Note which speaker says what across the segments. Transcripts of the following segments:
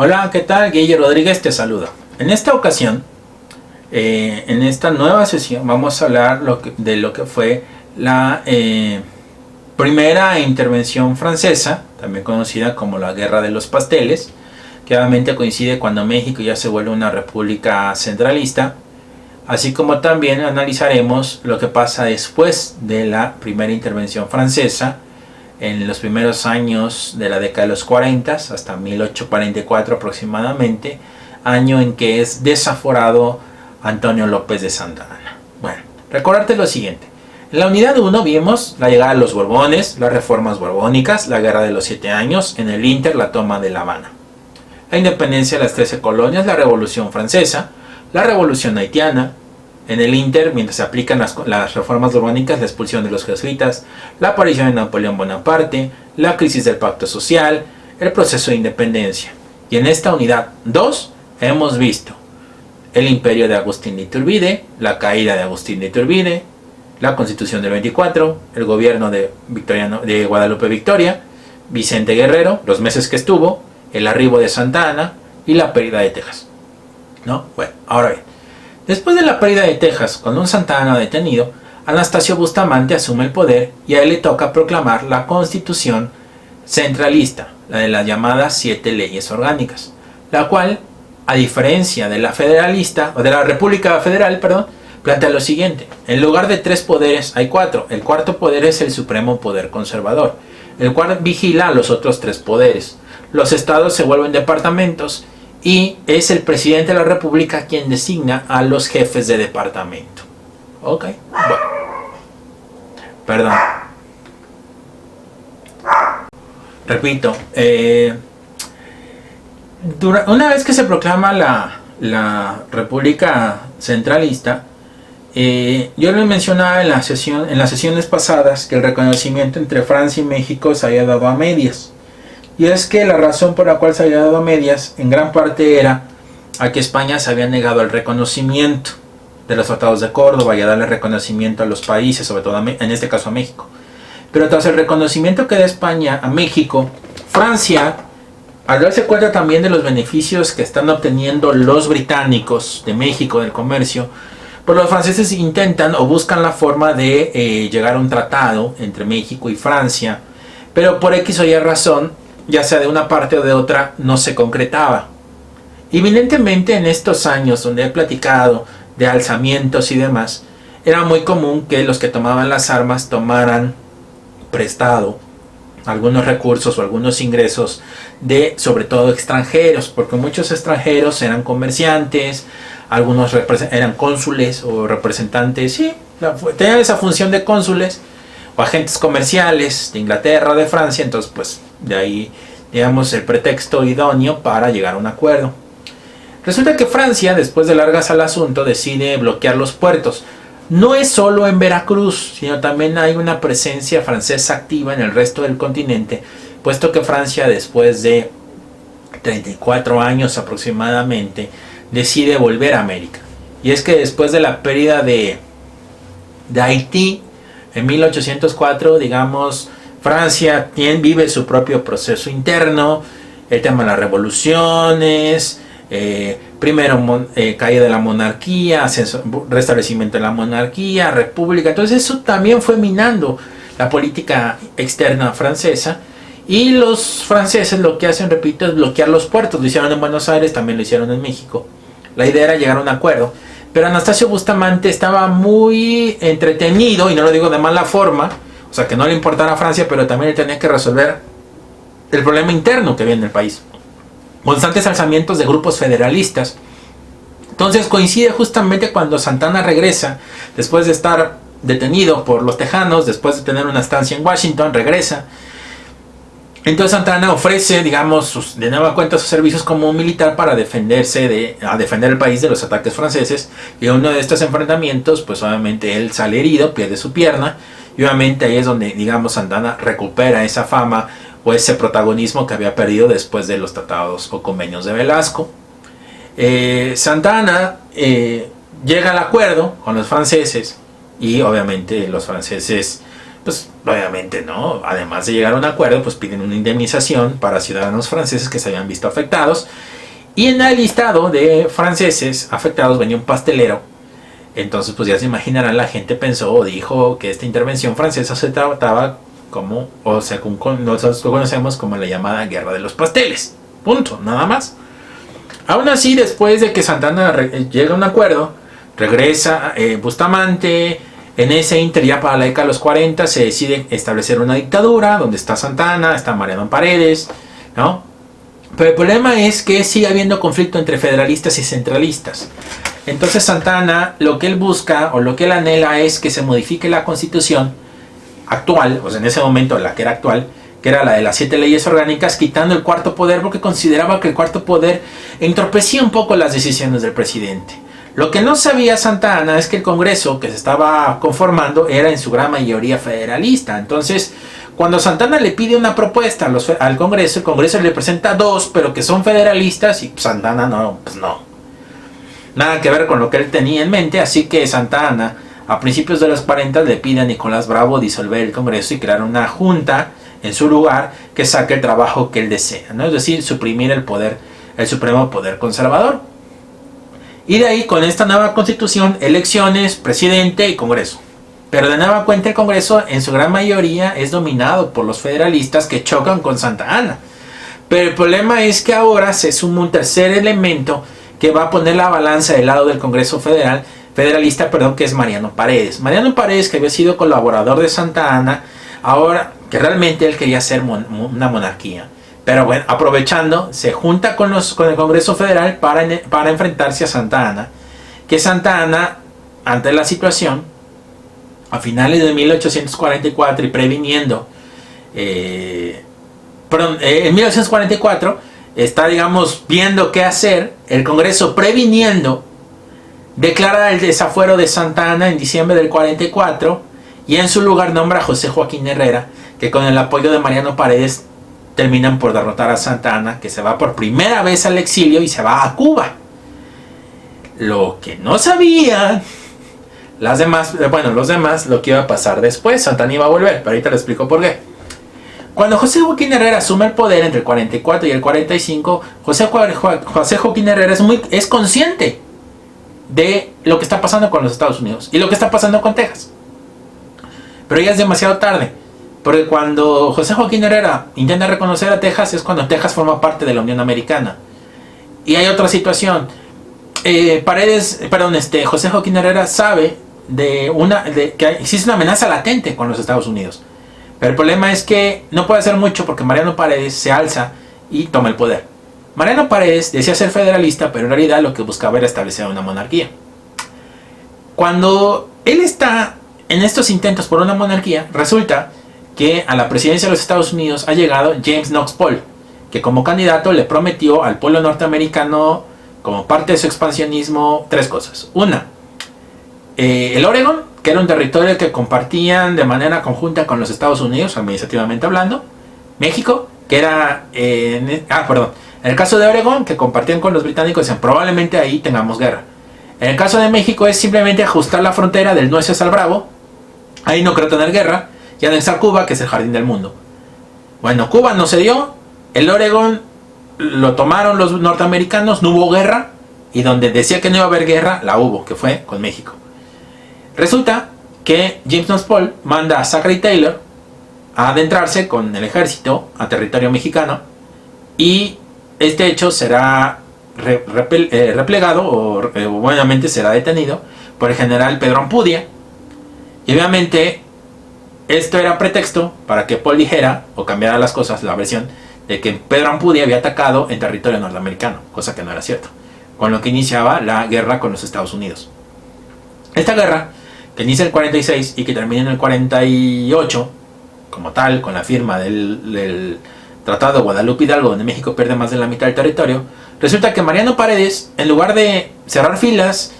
Speaker 1: Hola, ¿qué tal? Guille Rodríguez te saluda. En esta ocasión, en esta nueva sesión, vamos a hablar de lo que fue la primera intervención francesa, también conocida como la Guerra de los Pasteles, que obviamente coincide cuando México ya se vuelve una república centralista, así como también analizaremos lo que pasa después de la primera intervención francesa, en los primeros años de la década de los 40 hasta 1844 aproximadamente, año en que es desaforado Antonio López de Santa Anna. Bueno, recordarte lo siguiente. En la unidad 1 vimos la llegada de los Borbones, las reformas borbónicas, la guerra de los 7 años, en el Inter la toma de La Habana, la independencia de las 13 colonias, la Revolución Francesa, la Revolución Haitiana, en el Inter, mientras se aplican las reformas borbónicas, la expulsión de los jesuitas, la aparición de Napoleón Bonaparte, la crisis del pacto social, el proceso de independencia. Y en esta unidad 2 hemos visto el imperio de Agustín de Iturbide, la caída de Agustín de Iturbide, la constitución del 24, el gobierno de Guadalupe Victoria, Vicente Guerrero, los meses que estuvo, el arribo de Santa Anna y la pérdida de Texas. ¿No? Bueno, ahora bien. Después de la pérdida de Texas, con un Santa Anna detenido, Anastasio Bustamante asume el poder y a él le toca proclamar la constitución centralista, la de las llamadas 7 leyes orgánicas, la cual, a diferencia de la federalista, o de la República Federal, plantea lo siguiente: en lugar de 3 poderes hay 4, el cuarto poder es el supremo poder conservador, el cual vigila a los otros 3 poderes, los estados se vuelven departamentos, y es el presidente de la república quien designa a los jefes de departamento. Ok, bueno. Perdón. Repito, una vez que se proclama la república centralista, yo les mencionaba en las sesiones pasadas que el reconocimiento entre Francia y México se había dado a medias. Y es que la razón por la cual se había dado a medias en gran parte era a que España se había negado el reconocimiento de los tratados de Córdoba y a darle reconocimiento a los países, sobre todo en este caso a México. Pero tras el reconocimiento que da España a México, Francia, al darse cuenta también de los beneficios que están obteniendo los británicos de México del comercio, pues los franceses intentan o buscan la forma de llegar a un tratado entre México y Francia, pero por X o Y razón, ya sea de una parte o de otra, no se concretaba. Evidentemente, en estos años donde he platicado de alzamientos y demás, era muy común que los que tomaban las armas tomaran prestado algunos recursos o algunos ingresos de, sobre todo, extranjeros, porque muchos extranjeros eran comerciantes, algunos eran cónsules o representantes, sí, tenían esa función de cónsules o agentes comerciales de Inglaterra, de Francia. Entonces pues de ahí, digamos, el pretexto idóneo para llegar a un acuerdo. Resulta que Francia, después de largas al asunto, decide bloquear los puertos. No es solo en Veracruz, sino también hay una presencia francesa activa en el resto del continente, puesto que Francia, después de 34 años aproximadamente, decide volver a América. Y es que después de la pérdida de Haití en 1804, digamos, Francia vive su propio proceso interno, el tema de las revoluciones, primero caída de la monarquía, restablecimiento de la monarquía, república. Entonces eso también fue minando la política externa francesa, y los franceses lo que hacen, repito, es bloquear los puertos. Lo hicieron en Buenos Aires, también lo hicieron en México. La idea era llegar a un acuerdo, pero Anastasio Bustamante estaba muy entretenido, y no lo digo de mala forma, o sea, que no le importara a Francia, pero también tenía que resolver el problema interno que había en el país. Constantes alzamientos de grupos federalistas. Entonces coincide justamente cuando Santa Anna regresa, después de estar detenido por los tejanos, después de tener una estancia en Washington, regresa. Entonces Santa Anna ofrece, digamos, de nueva cuenta sus servicios como un militar para defender el país de los ataques franceses. Y en uno de estos enfrentamientos, pues obviamente él sale herido, pierde su pierna, y obviamente ahí es donde, digamos, Santa Anna recupera esa fama o ese protagonismo que había perdido después de los tratados o convenios de Velasco. Santa Anna llega al acuerdo con los franceses, y obviamente los franceses pues obviamente no, además de llegar a un acuerdo, pues piden una indemnización para ciudadanos franceses que se habían visto afectados. Y en el listado de franceses afectados venía un pastelero. Entonces pues ya se imaginarán, la gente pensó o dijo que esta intervención francesa se trataba como, o sea, nosotros lo conocemos como la llamada Guerra de los Pasteles. Punto, nada más. Aún así, después de que Santa Anna llega a un acuerdo, regresa Bustamante. En ese inter, ya para la década de los 40, se decide establecer una dictadura donde está Santa Anna, está Mariano Paredes, ¿no? Pero el problema es que sigue habiendo conflicto entre federalistas y centralistas. Entonces Santa Anna, lo que él busca o lo que él anhela es que se modifique la constitución actual, o sea, en ese momento la que era actual, que era la de las 7 leyes orgánicas, quitando el cuarto poder, porque consideraba que el cuarto poder entorpecía un poco las decisiones del presidente. Lo que no sabía Santa Anna es que el Congreso que se estaba conformando era en su gran mayoría federalista. Entonces, cuando Santa Anna le pide una propuesta al Congreso, el Congreso le presenta 2, pero que son federalistas, y Santa Anna no, pues no. Nada que ver con lo que él tenía en mente, así que Santa Anna, a principios de los 40, le pide a Nicolás Bravo disolver el Congreso y crear una junta en su lugar que saque el trabajo que él desea, ¿no? Es decir, suprimir el poder, el supremo poder conservador. Y de ahí, con esta nueva constitución, elecciones, presidente y Congreso. Pero de nueva cuenta el Congreso en su gran mayoría es dominado por los federalistas que chocan con Santa Anna. Pero el problema es que ahora se suma un tercer elemento que va a poner la balanza del lado del Congreso federalista, que es Mariano Paredes. Mariano Paredes, que había sido colaborador de Santa Anna, ahora que realmente él quería hacer una monarquía. Pero bueno, aprovechando, se junta con el Congreso Federal para enfrentarse a Santa Anna. Que Santa Anna, ante la situación, a finales de 1844 y previniendo, en 1944, está, digamos, viendo qué hacer. El Congreso, previniendo, declara el desafuero de Santa Anna en diciembre del 44 y en su lugar nombra a José Joaquín Herrera, que con el apoyo de Mariano Paredes terminan por derrotar a Santa Anna, que se va por primera vez al exilio y se va a Cuba. Lo que no sabían los demás, lo que iba a pasar después. Santa Anna iba a volver, pero ahorita les explico por qué. Cuando José Joaquín Herrera asume el poder entre el 44 y el 45, José Joaquín Herrera es consciente de lo que está pasando con los Estados Unidos y lo que está pasando con Texas. Pero ya es demasiado tarde. Porque cuando José Joaquín Herrera intenta reconocer a Texas es cuando Texas forma parte de la Unión Americana. Y hay otra situación. José Joaquín Herrera sabe que existe una amenaza latente con los Estados Unidos. Pero el problema es que no puede hacer mucho porque Mariano Paredes se alza y toma el poder. Mariano Paredes decía ser federalista, pero en realidad lo que buscaba era establecer una monarquía. Cuando él está en estos intentos por una monarquía, resulta que a la presidencia de los Estados Unidos ha llegado James Knox Polk, que como candidato le prometió al pueblo norteamericano, como parte de su expansionismo, 3 cosas. Una, el Oregón, que era un territorio que compartían de manera conjunta con los Estados Unidos, administrativamente hablando. México, que era... en el caso de Oregón, que compartían con los británicos, decían, probablemente ahí tengamos guerra. En el caso de México es simplemente ajustar la frontera del Nueces al Bravo. Ahí no creo tener guerra. Y anexar Cuba, que es el jardín del mundo. Bueno, Cuba no se dio. El Oregón lo tomaron los norteamericanos, no hubo guerra. Y donde decía que no iba a haber guerra, la hubo, que fue con México. Resulta que James Knox Polk manda a Zachary Taylor a adentrarse con el ejército a territorio mexicano. Y este hecho será replegado o obviamente será detenido por el general Pedro Ampudia. Y obviamente esto era pretexto para que Polk dijera o cambiara las cosas, la versión de que Pedro Ampudia había atacado en territorio norteamericano, cosa que no era cierto, con lo que iniciaba la guerra con los Estados Unidos. Esta guerra, que inicia en el 46 y que termina en el 48, como tal, con la firma del Tratado de Guadalupe Hidalgo, donde México pierde más de la mitad del territorio, resulta que Mariano Paredes, en lugar de cerrar filas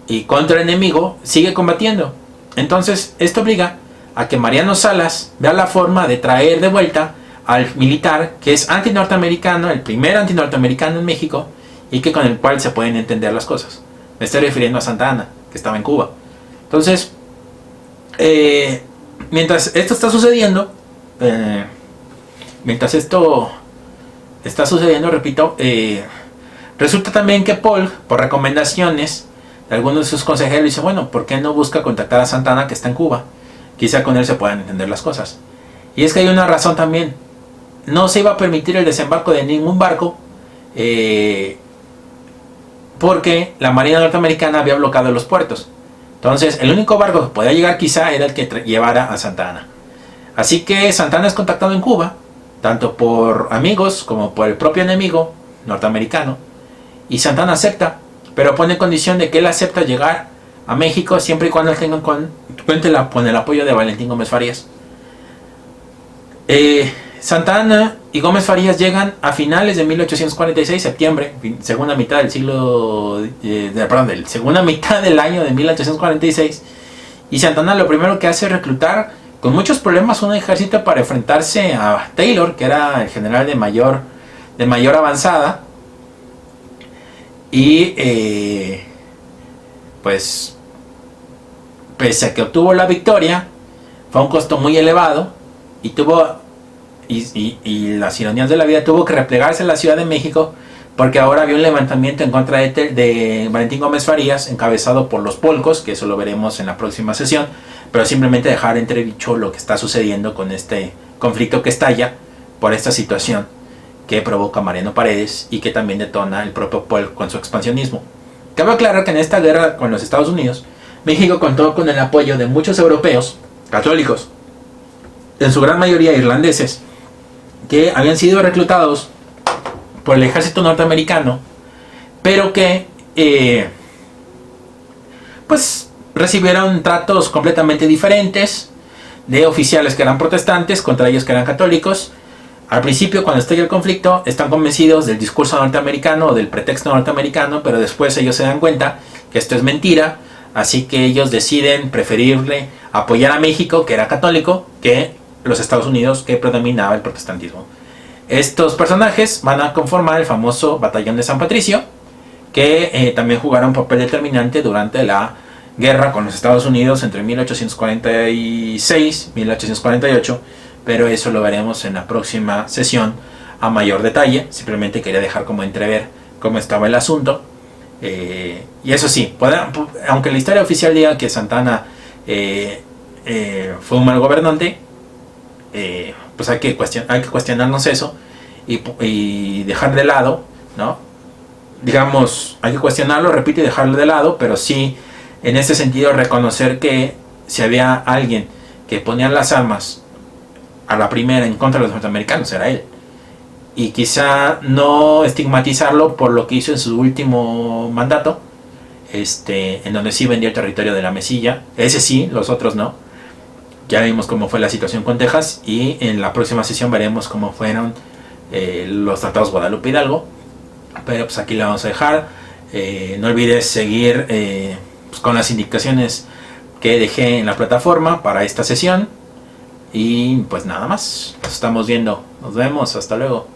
Speaker 1: y contra el enemigo, sigue combatiendo. Entonces, esto obliga a que Mariano Salas vea la forma de traer de vuelta al militar que es antinorteamericano, el primer antinorteamericano en México, y que con el cual se pueden entender las cosas. Me estoy refiriendo a Santa Anna, que estaba en Cuba. Entonces, mientras esto está sucediendo, mientras esto está sucediendo, repito, resulta también que Polk, por recomendaciones de algunos de sus consejeros, dice, bueno, ¿por qué no busca contactar a Santana, que está en Cuba? Quizá con él se puedan entender las cosas. Y es que hay una razón también. No se iba a permitir el desembarco de ningún barco, porque la Marina norteamericana había bloqueado los puertos. Entonces, el único barco que podía llegar quizá era el que llevara a Santa Ana. Así que Santa Ana es contactado en Cuba, tanto por amigos como por el propio enemigo norteamericano, y Santa Ana acepta, pero pone condición de que él acepta llegar a México siempre y cuando él tenga cuente con el apoyo de Valentín Gómez Farías. Santa Ana y Gómez Farías llegan a finales de 1846, septiembre, segunda mitad del segunda mitad del año de 1846, y Santa Ana lo primero que hace es reclutar con muchos problemas un ejército para enfrentarse a Taylor, que era el general de mayor avanzada, y pues pese a que obtuvo la victoria, fue a un costo muy elevado y las ironías de la vida, tuvo que replegarse a la Ciudad de México, porque ahora había un levantamiento en contra de Valentín Gómez Farías, encabezado por los Polcos, que eso lo veremos en la próxima sesión, pero simplemente dejar entredicho lo que está sucediendo con este conflicto que estalla por esta situación que provoca Mariano Paredes y que también detona el propio Polk con su expansionismo. Cabe aclarar que en esta guerra con los Estados Unidos, México contó con el apoyo de muchos europeos católicos, en su gran mayoría irlandeses, que habían sido reclutados por el ejército norteamericano, pero que pues recibieron tratos completamente diferentes de oficiales que eran protestantes contra ellos que eran católicos. Al principio, cuando estalla el conflicto, están convencidos del discurso norteamericano o del pretexto norteamericano, pero después ellos se dan cuenta que esto es mentira, así que ellos deciden preferirle apoyar a México, que era católico, que los Estados Unidos, que predominaba el protestantismo. Estos personajes van a conformar el famoso Batallón de San Patricio, que también jugaron un papel determinante durante la guerra con los Estados Unidos entre 1846 y 1848, pero eso lo veremos en la próxima sesión a mayor detalle. Simplemente quería dejar como entrever cómo estaba el asunto. Y eso sí, aunque la historia oficial diga que Santa Ana fue un mal gobernante, pues hay que cuestionarnos eso y dejar de lado, ¿no? Digamos, hay que cuestionarlo, repito, y dejarlo de lado, pero sí, en este sentido, reconocer que si había alguien que ponía las armas a la primera en contra de los norteamericanos, era él. Y quizá no estigmatizarlo por lo que hizo en su último mandato, en donde sí vendió el territorio de la Mesilla. Ese sí, los otros no. Ya vimos cómo fue la situación con Texas, y en la próxima sesión veremos cómo fueron los tratados Guadalupe Hidalgo. Pero pues aquí la vamos a dejar. No olvides seguir pues con las indicaciones que dejé en la plataforma para esta sesión. Y pues nada más, nos estamos viendo. Nos vemos, hasta luego.